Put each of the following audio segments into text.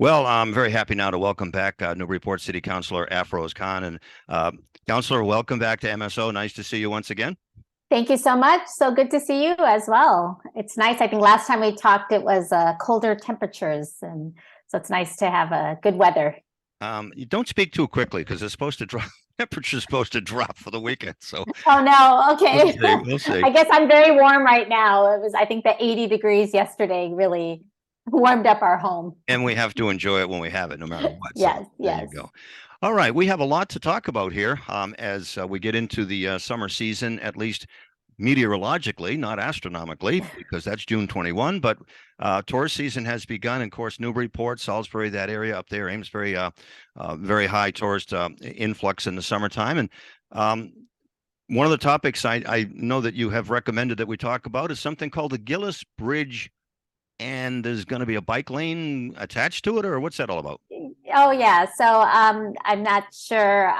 Well, I'm very happy now to welcome back Newburyport City Councilor Afroz Khan. And Councilor, welcome back to MSO. Nice to see you once again. Thank you so much. So good to see you as well. It's nice. I think last time we talked, it was colder temperatures. And so it's nice to have good weather. You don't speak too quickly because it's supposed to drop. Temperature's supposed to drop for the weekend. So Oh, no. Okay. we'll see. We'll see. I guess I'm very warm right now. I think the 80 degrees yesterday really warmed up our home. And we have to enjoy it when we have it, no matter what. Yes, So there yes. you go. All right. We have a lot to talk about here as we get into the summer season, at least meteorologically, not astronomically, because that's June 21. But tourist season has begun. Of course, Newburyport, Salisbury, that area up there, Amesbury, very high tourist influx in the summertime. And one of the topics I know that you have recommended that we talk about is something called the Gillis Bridge. And there's going to be a bike lane attached to it, or what's that all about? Oh, yeah. So I'm not sure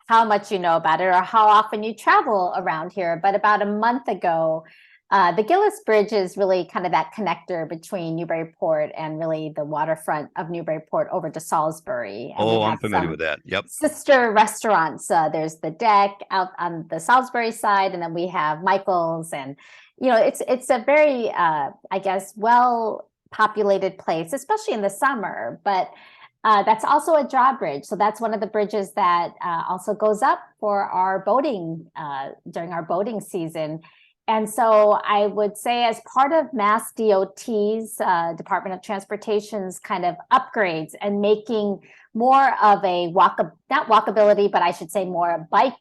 how much you know about it or how often you travel around here, but about a month ago, the Gillis Bridge is really kind of that connector between Newburyport and really the waterfront of Newburyport over to Salisbury. And Oh, I'm familiar with that. Yep. sister restaurants. There's the Deck out on the Salisbury side, and then we have Michael's, and it's a very I guess well populated place, especially in the summer. But that's also a drawbridge. So that's one of the bridges that also goes up for our boating during our boating season. And so I would say, as part of Mass DOT's Department of Transportation's kind of upgrades and making more of a not walkability, but I should say more bike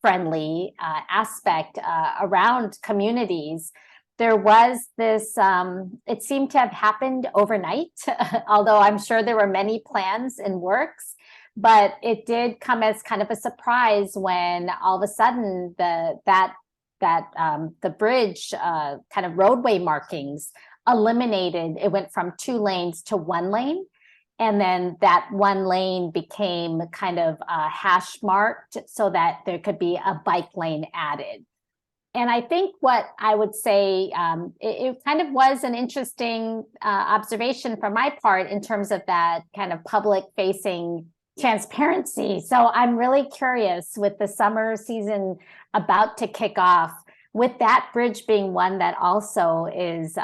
friendly aspect around communities, there was this, it seemed to have happened overnight, although I'm sure there were many plans in works, but it did come as kind of a surprise when all of a sudden the bridge kind of roadway markings eliminated. It went from 2 lanes to 1 lane. And then that 1 lane became kind of hash marked so that there could be a bike lane added. And I think what I would say, it kind of was an interesting observation from my part in terms of that kind of public facing transparency. So I'm really curious, with the summer season about to kick off, with that bridge being one that also is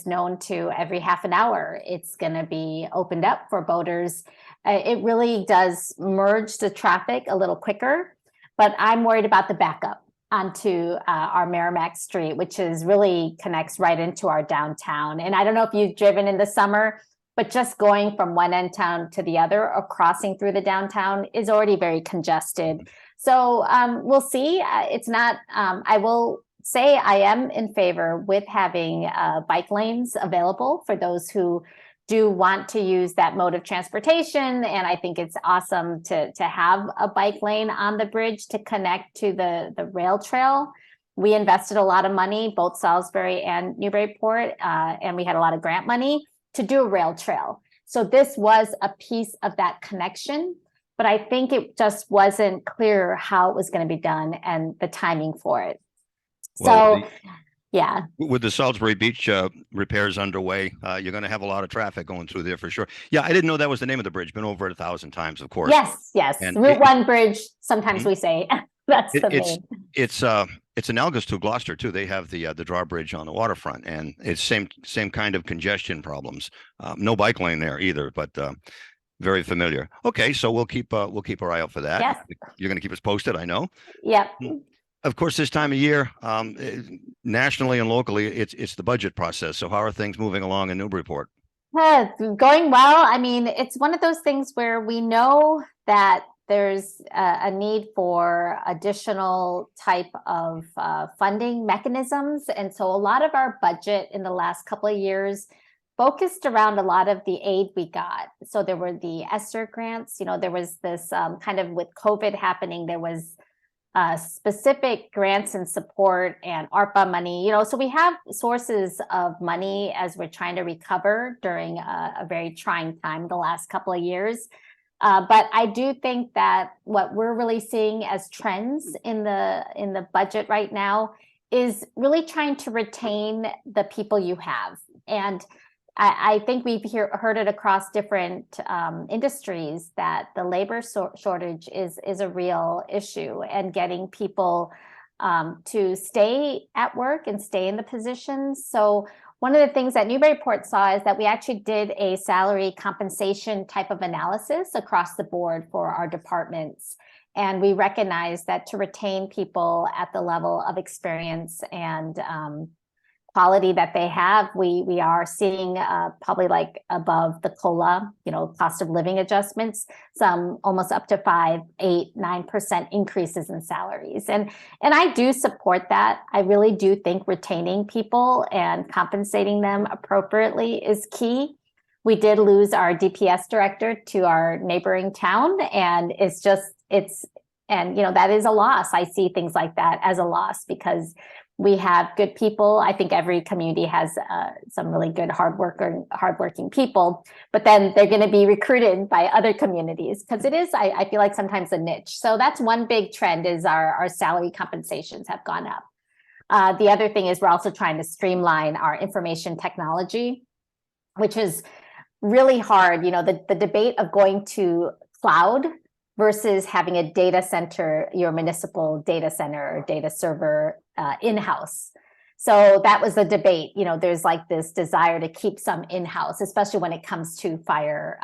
known to every half an hour, it's going to be opened up for boaters. It really does merge the traffic a little quicker, but I'm worried about the backup onto our Merrimack Street, which is really connects right into our downtown. And I don't know if you've driven in the summer, but just going from one end town to the other or crossing through the downtown is already very congested. So we'll see. It's not, I will say I am in favor with having bike lanes available for those who do want to use that mode of transportation. And I think it's awesome to have a bike lane on the bridge to connect to the rail trail. We invested a lot of money, both Salisbury and Newburyport, and we had a lot of grant money to do a rail trail. So this was a piece of that connection, but I think it just wasn't clear how it was going to be done and the timing for it. Well, so, yeah. With the Salisbury Beach repairs underway, you're going to have a lot of traffic going through there for sure. Yeah, I didn't know that was the name of the bridge. Been over it 1,000 times, of course. Yes. And Route 1 bridge, sometimes we say. That's the main. It's analogous to Gloucester too. They have the drawbridge on the waterfront, and it's same kind of congestion problems. No bike lane there either, but very familiar. Okay, so we'll keep our eye out for that. Yes. You're going to keep us posted, I know. Yep. Of course, this time of year, nationally and locally, it's the budget process. So how are things moving along in Newburyport? Going well. I mean, it's one of those things where we know that there's a need for additional type of funding mechanisms. And so a lot of our budget in the last couple of years focused around a lot of the aid we got. So there were the ESSER grants, there was this kind of, with COVID happening, there was specific grants and support and ARPA money, so we have sources of money as we're trying to recover during a very trying time the last couple of years. But I do think that what we're really seeing as trends in the budget right now is really trying to retain the people you have. And I think we've heard it across different industries that the labor shortage is a real issue, and getting people to stay at work and stay in the positions. So one of the things that Newburyport saw is that we actually did a salary compensation type of analysis across the board for our departments. And we recognized that to retain people at the level of experience and quality that they have, we are seeing probably like above the COLA, cost of living adjustments, some almost up to 5, 8, 9% increases in salaries. And I do support that. I really do think retaining people and compensating them appropriately is key. We did lose our DPS director to our neighboring town, and that is a loss. I see things like that as a loss because we have good people. I think every community has some really good hardworking people, but then they're going to be recruited by other communities because it is, I feel like sometimes a niche. So that's one big trend is our salary compensations have gone up. The other thing is we're also trying to streamline our information technology, which is really hard. The debate of going to cloud versus having a data center, your municipal data center or data server in-house. So that was the debate. There's like this desire to keep some in-house, especially when it comes to fire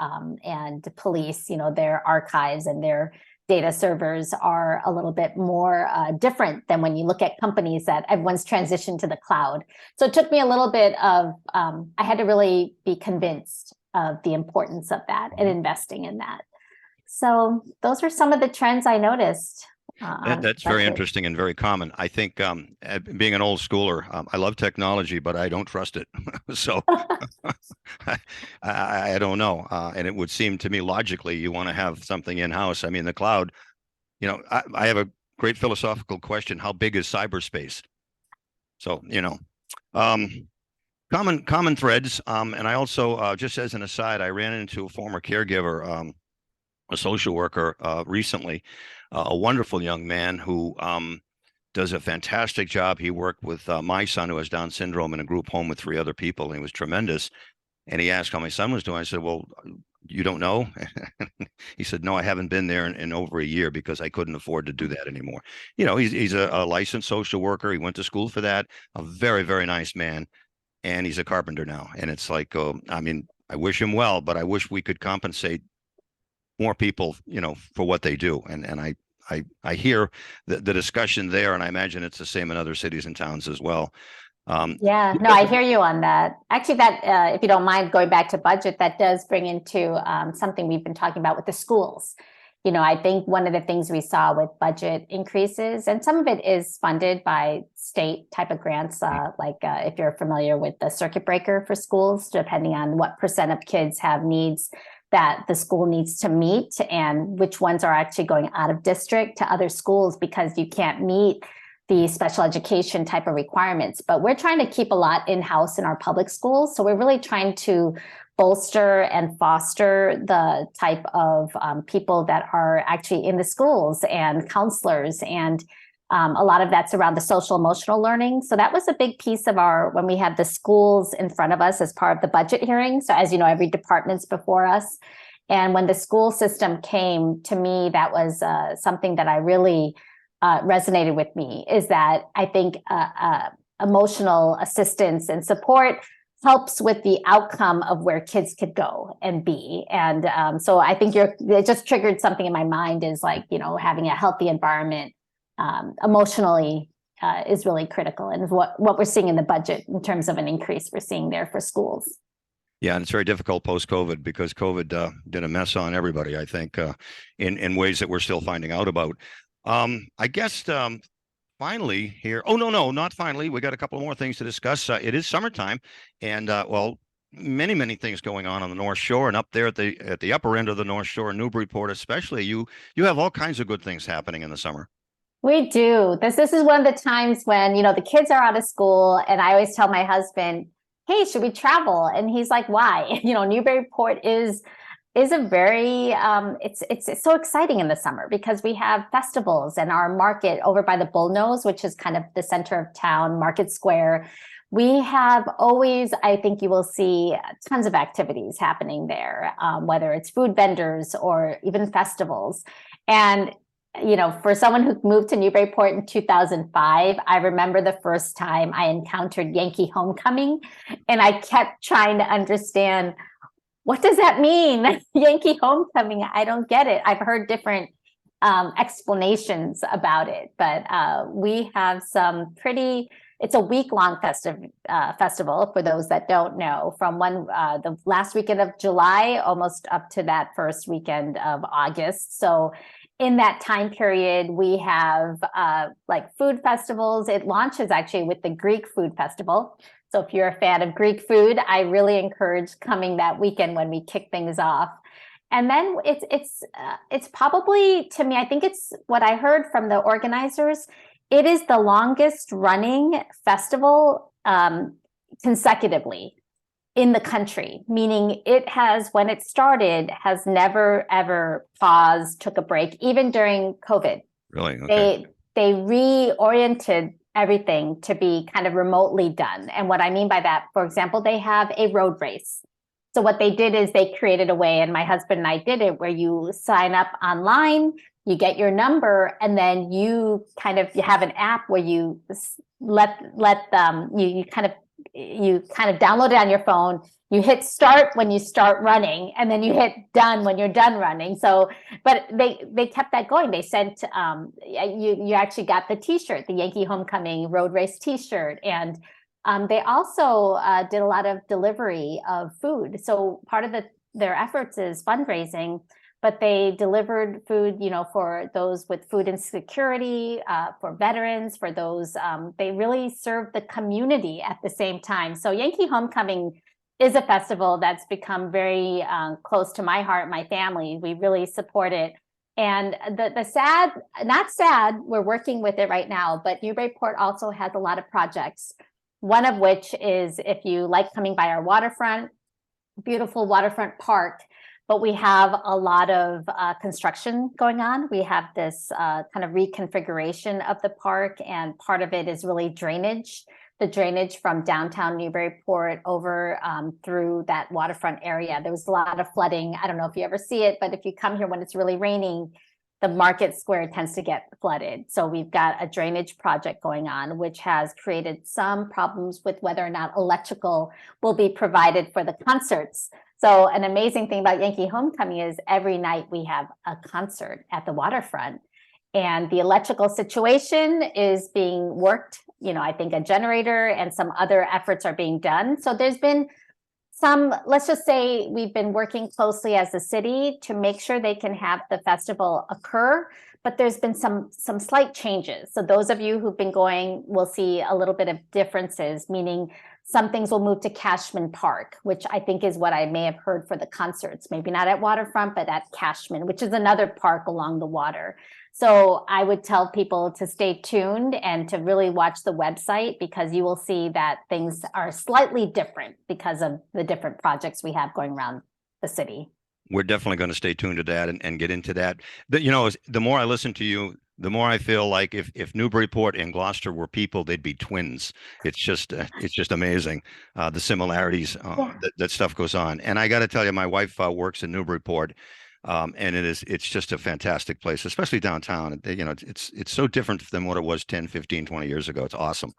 and police. Their archives and their data servers are a little bit more different than when you look at companies that everyone's transitioned to the cloud. So it took me a little bit of, I had to really be convinced of the importance of that and investing in that. So those are some of the trends I noticed. That's very interesting and very common. I think being an old schooler, I love technology, but I don't trust it. So I don't know. And it would seem to me logically you want to have something in-house. I mean, the cloud, I have a great philosophical question. How big is cyberspace? So, common threads. And I also, just as an aside, I ran into a former caregiver, a social worker recently, a wonderful young man who does a fantastic job. He worked with my son who has Down syndrome in a group home with 3 other people, and he was tremendous. And he asked how my son was doing. I said, well, you don't know? He said, no, I haven't been there in over a year because I couldn't afford to do that anymore. He's a licensed social worker. He went to school for that, a very, very nice man. And he's a carpenter now. And it's like, I mean, I wish him well, but I wish we could compensate more people, for what they do. And I hear the discussion there, and I imagine it's the same in other cities and towns as well. Yeah, no, I hear you on that. Actually, that if you don't mind going back to budget, that does bring into something we've been talking about with the schools. I think one of the things we saw with budget increases, and some of it is funded by state type of grants, if you're familiar with the circuit breaker for schools, depending on what % of kids have needs that the school needs to meet and which ones are actually going out of district to other schools because you can't meet the special education type of requirements. But we're trying to keep a lot in-house in our public schools. So we're really trying to bolster and foster the type of people that are actually in the schools and counselors, and a lot of that's around the social emotional learning. So that was a big piece of when we had the schools in front of us as part of the budget hearing. So as you know, every department's before us. And when the school system came to me, that was something that I really resonated with me, is that I think emotional assistance and support helps with the outcome of where kids could go and be. And so I think it just triggered something in my mind, is like, having a healthy environment emotionally is really critical, and what we're seeing in the budget in terms of an increase we're seeing there for schools. Yeah, and it's very difficult post-COVID because COVID did a mess on everybody, I think, in ways that we're still finding out about. I guess finally here, no, not finally. We got a couple more things to discuss. It is summertime, and many things going on the North Shore and up there at the upper end of the North Shore, Newburyport especially. You have all kinds of good things happening in the summer. We do. This is one of the times when, the kids are out of school, and I always tell my husband, hey, should we travel? And he's like, why? Newburyport is a very, it's so exciting in the summer because we have festivals, and our market over by the Bullnose, which is kind of the center of town, Market Square. We have always, I think you will see tons of activities happening there, whether it's food vendors or even festivals. And, you know, for someone who moved to Newburyport in 2005, I remember the first time I encountered Yankee Homecoming, and I kept trying to understand, what does that mean? Yankee Homecoming, I don't get it. I've heard different explanations about it, but we have some pretty, it's a week-long festival for those that don't know, from the last weekend of July almost up to that first weekend of August. So in that time period, we have like food festivals. It launches actually with the Greek Food Festival. So if you're a fan of Greek food, I really encourage coming that weekend when we kick things off. And then it's probably, to me, I think it's what I heard from the organizers, it is the longest running festival consecutively in the country, meaning it has, when it started, has never, ever paused, took a break, even during COVID. Really? Okay. They reoriented everything to be kind of remotely done. And what I mean by that, for example, they have a road race. So what they did is they created a way, and my husband and I did it, where you sign up online, you get your number, and then you have an app where you you kind of download it on your phone. You hit start when you start running, and then you hit done when you're done running. So, but they kept that going. They sent you actually got the T-shirt, the Yankee Homecoming Road Race T-shirt, and they also did a lot of delivery of food. So part of their efforts is fundraising, but they delivered food, you know, for those with food insecurity, for veterans, for those, they really served the community at the same time. So Yankee Homecoming is a festival that's become very close to my heart, my family. We really support it. And not sad, we're working with it right now, but Newburyport also has a lot of projects. One of which is, if you like coming by our waterfront, beautiful waterfront park, but we have a lot of construction going on. We have this kind of reconfiguration of the park, and part of it is really drainage. The drainage from downtown Newburyport over through that waterfront area. There was a lot of flooding. I don't know if you ever see it, but if you come here when it's really raining, the market square tends to get flooded. So we've got a drainage project going on, which has created some problems with whether or not electrical will be provided for the concerts. So an amazing thing about Yankee Homecoming is every night we have a concert at the waterfront, and the electrical situation is being worked. You know, I think a generator and some other efforts are being done. So there's been some, let's just say we've been working closely as a city to make sure they can have the festival occur, but there's been some slight changes. So those of you who've been going will see a little bit of differences, meaning some things will move to Cashman Park, which I think is what I may have heard for the concerts, maybe not at Waterfront, but at Cashman, which is another park along the water. So I would tell people to stay tuned and to really watch the website, because you will see that things are slightly different because of the different projects we have going around the city. We're definitely going to stay tuned to that and get into that. But, you know, the more I listen to you, the more I feel like if Newburyport and Gloucester were people, they'd be twins. It's just amazing, the similarities that stuff goes on. And I got to tell you, my wife works in Newburyport. And it's just a fantastic place, especially downtown. You know, it's so different than what it was 10, 15, 20 years ago. It's awesome.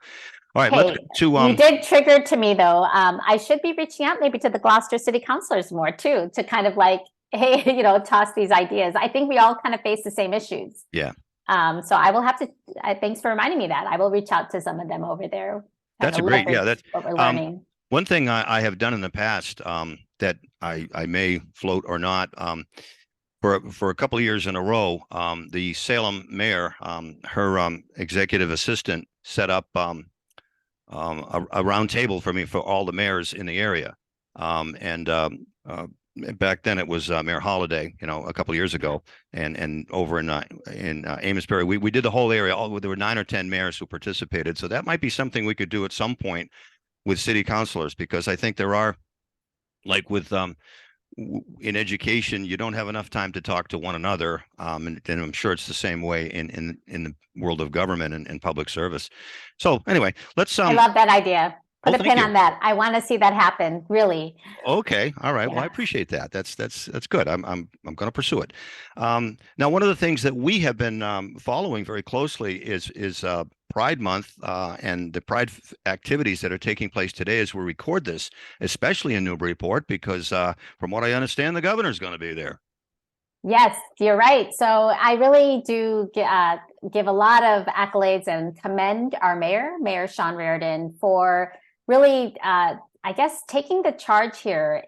All right, let's you did trigger to me though. I should be reaching out maybe to the Gloucester City Councilors more too, to kind of like, hey, you know, toss these ideas. I think we all kind of face the same issues. Yeah. So I will have to, thanks for reminding me that. I will reach out to some of them over there. That's a great, yeah, that's what we're learning. One thing I have done in the past that I may float or not, for a couple of years in a row, the Salem mayor, her executive assistant set up a round table for me for all the mayors in the area. Back then it was Mayor Holliday, you know, a couple of years ago, and over in Amesbury, we did the whole area. There were 9 or 10 mayors who participated. So that might be something we could do at some point with city councilors, because I think there are, like with in education, you don't have enough time to talk to one another, and I'm sure it's the same way in the world of government and public service. So anyway, let's I love that idea. Put a thank pin you. on that. I want to see that happen, really. Okay. All right. Well, I Yeah. appreciate that. That's good. I'm going to pursue it. Now, one of the things that we have been following very closely is Pride Month and the Pride activities that are taking place today as we record this, especially in Newburyport, because from what I understand, the governor's going to be there. Yes, you're right. So I really do give a lot of accolades and commend our Mayor Sean Reardon, for really, I guess, taking the charge here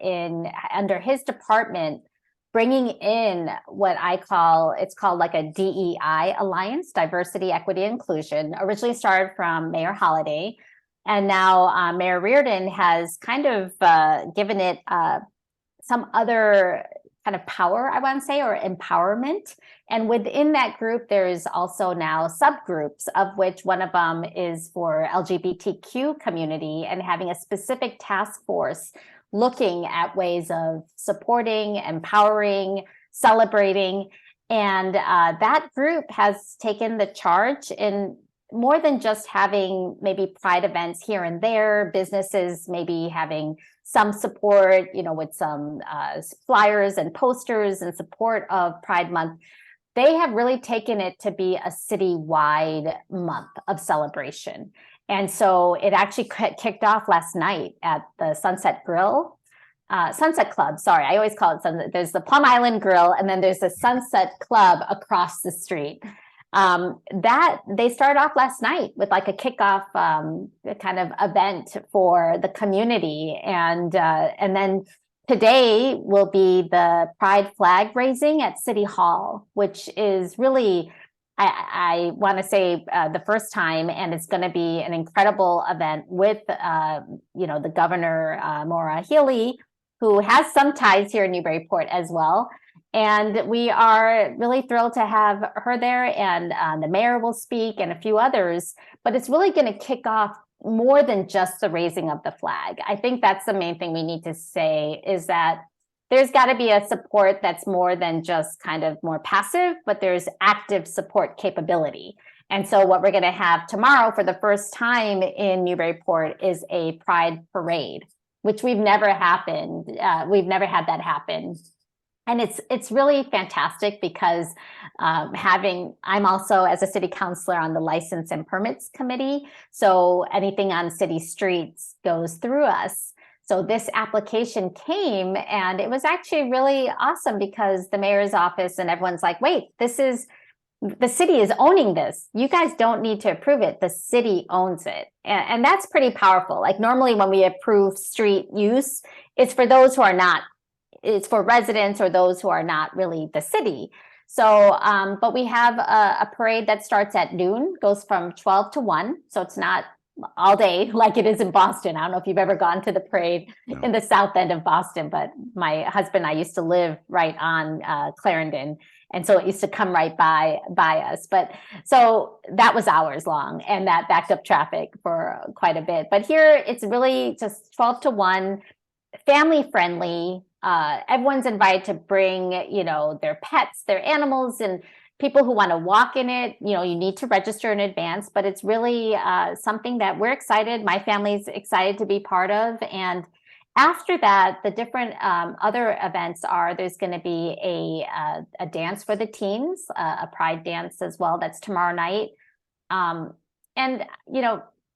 under his department, bringing in what it's called like a DEI alliance, diversity, equity, inclusion. Originally started from Mayor Holliday, and now Mayor Reardon has kind of given it some other kind of power, I want to say, or empowerment. And within that group, there is also now subgroups, of which one of them is for LGBTQ community, and having a specific task force looking at ways of supporting, empowering, celebrating. And that group has taken the charge in more than just having maybe Pride events here and there, businesses maybe having some support, with some flyers and posters in support of Pride Month. They have really taken it to be a citywide month of celebration. And so it actually kicked off last night at the Sunset Club. Sorry, I always call it Sunset. There's the Plum Island Grill, and then there's the Sunset Club across the street. That they started off last night with like a kickoff kind of event for the community, and then today will be the Pride flag raising at City Hall, which is really, I want to say, the first time, and it's going to be an incredible event with the governor, Maura Healey, who has some ties here in Newburyport as well. And we are really thrilled to have her there, and the mayor will speak and a few others, but it's really going to kick off more than just the raising of the flag. I think that's the main thing we need to say, is that there's got to be a support that's more than just kind of more passive, but there's active support capability. And so what we're going to have tomorrow for the first time in Newburyport is a Pride parade, which we've never had that happen. And it's really fantastic because I'm also, as a city councilor, on the license and permits committee. So anything on city streets goes through us. So this application came, and it was actually really awesome because the mayor's office and everyone's like, wait, the city is owning this. You guys don't need to approve it. The city owns it. And that's pretty powerful. Like normally when we approve street use, it's for those who are not. It's for residents or those who are not really the city. So, but we have a parade that starts at noon, goes from 12 to 1. So it's not all day like it is in Boston. I don't know if you've ever gone to the parade in the south end of Boston, but my husband and I used to live right on Clarendon. And so it used to come right by us. But so that was hours long, and that backed up traffic for quite a bit. But here it's really just 12 to 1, family friendly. Everyone's invited to bring, their pets, their animals, and people who want to walk in it. You need to register in advance, but it's really something that we're excited. My family's excited to be part of. And after that, the different other events there's going to be a dance for the teens, a Pride dance as well. That's tomorrow night. And,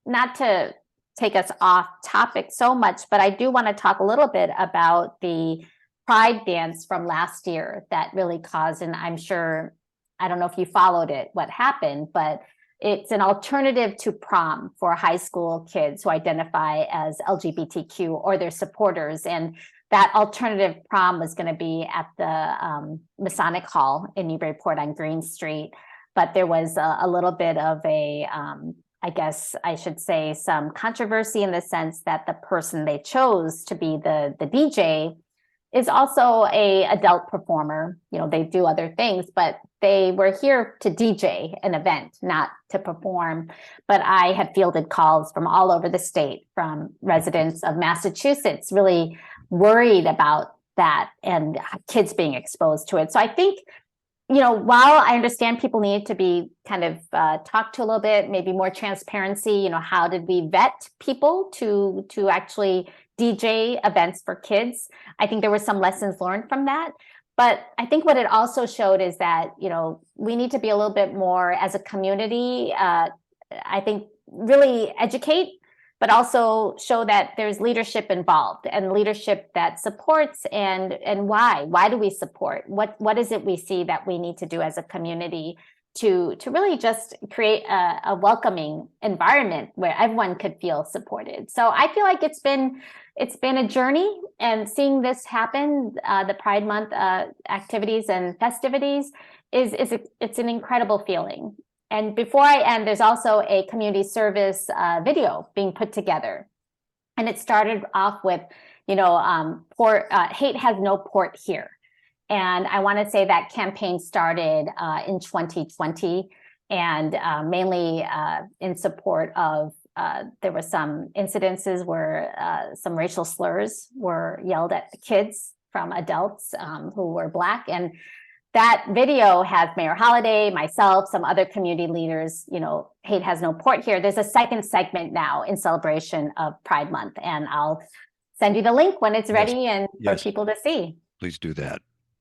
not to take us off topic so much, but I do want to talk a little bit about the Pride dance from last year that really caused, and I'm sure, I don't know if you followed it, what happened, but it's an alternative to prom for high school kids who identify as LGBTQ or their supporters. And that alternative prom was going to be at the Masonic Hall in Newburyport on Green Street. But there was a little bit of I guess I should say, some controversy in the sense that the person they chose to be the DJ is also a adult performer. They do other things, but they were here to DJ an event, not to perform. But I have fielded calls from all over the state, from residents of Massachusetts, really worried about that and kids being exposed to it. So I think while I understand people need to be kind of talked to a little bit, maybe more transparency, how did we vet people to actually DJ events for kids? I think there were some lessons learned from that. But I think what it also showed is that, we need to be a little bit more as a community, I think really educate, but also show that there's leadership involved and leadership that supports and why do we support? What is it we see that we need to do as a community to really just create a welcoming environment where everyone could feel supported. So I feel like it's been a journey, and seeing this happen, the Pride Month activities and festivities it's an incredible feeling. And before I end, there's also a community service video being put together. And it started off with, hate has no port here. And I want to say that campaign started in 2020, and mainly in support of, there were some incidences where some racial slurs were yelled at the kids from adults who were Black. And that video has Mayor Holliday, myself, some other community leaders, hate has no port here. There's a second segment now in celebration of Pride Month, and I'll send you the link when it's ready and for people to see. Please do that.